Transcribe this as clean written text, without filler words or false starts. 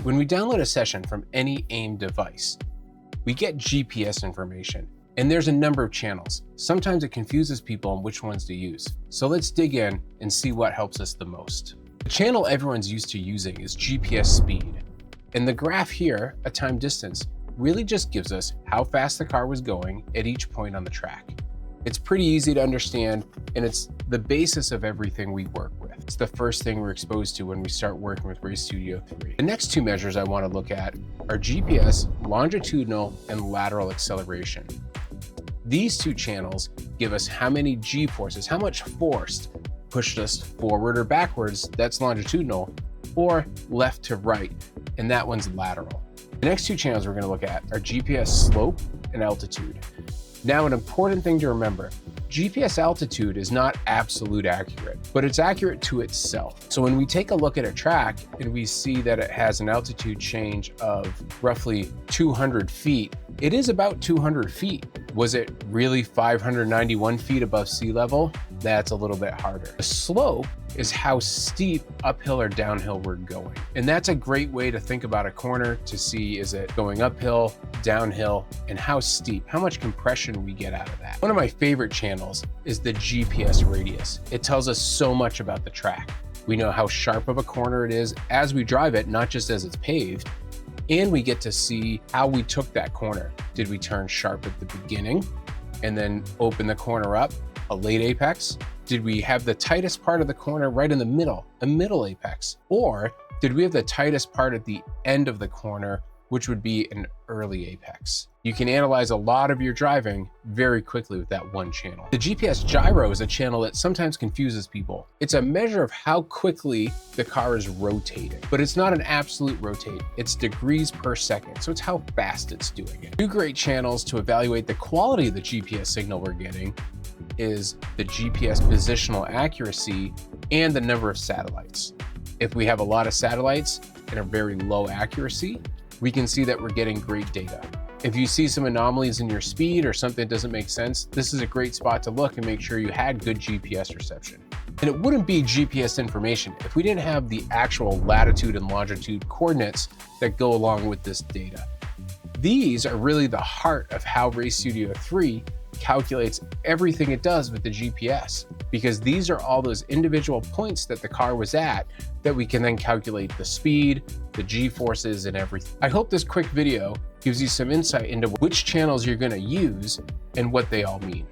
When we download a session from any AiM device, we get GPS information, and there's a number of channels. Sometimes it confuses people on which ones to use. So let's dig in and see what helps us the most. The channel everyone's used to using is GPS speed. And the graph here, a time distance, really just gives us how fast the car was going at each point on the track. It's pretty easy to understand, and it's the basis of everything we work with. It's the first thing we're exposed to when we start working with Race Studio 3. The next two measures I want to look at are GPS longitudinal and lateral acceleration. These two channels give us how many G-forces, how much force pushed us forward or backwards, that's longitudinal, or left to right, and that one's lateral. The next two channels we're going to look at are GPS slope and altitude. Now, an important thing to remember, GPS altitude is not absolute accurate, but it's accurate to itself. So when we take a look at a track and we see that it has an altitude change of roughly 200 feet, it is about 200 feet. Was it really 591 feet above sea level? That's a little bit harder. The slope is how steep uphill or downhill we're going. And that's a great way to think about a corner to see, is it going uphill, downhill, and how steep, how much compression we get out of that. One of my favorite channels is the GPS radius. It tells us so much about the track. We know how sharp of a corner it is as we drive it, not just as it's paved. And we get to see how we took that corner. Did we turn sharp at the beginning and then open the corner up, a late apex? Did we have the tightest part of the corner right in the middle, a middle apex? Or did we have the tightest part at the end of the corner, which would be an early apex? You can analyze a lot of your driving very quickly with that one channel. The GPS gyro is a channel that sometimes confuses people. It's a measure of how quickly the car is rotating, but it's not an absolute rotate. It's degrees per second, so it's how fast it's doing it. Two great channels to evaluate the quality of the GPS signal we're getting is the GPS positional accuracy and the number of satellites. If we have a lot of satellites and a very low accuracy, we can see that we're getting great data. If you see some anomalies in your speed or something that doesn't make sense, this is a great spot to look and make sure you had good GPS reception. And it wouldn't be GPS information if we didn't have the actual latitude and longitude coordinates that go along with this data. These are really the heart of how Race Studio 3 calculates everything it does with the GPS, because these are all those individual points that the car was at that we can then calculate the speed, the G-forces, and everything. I hope this quick video gives you some insight into which channels you're going to use and what they all mean.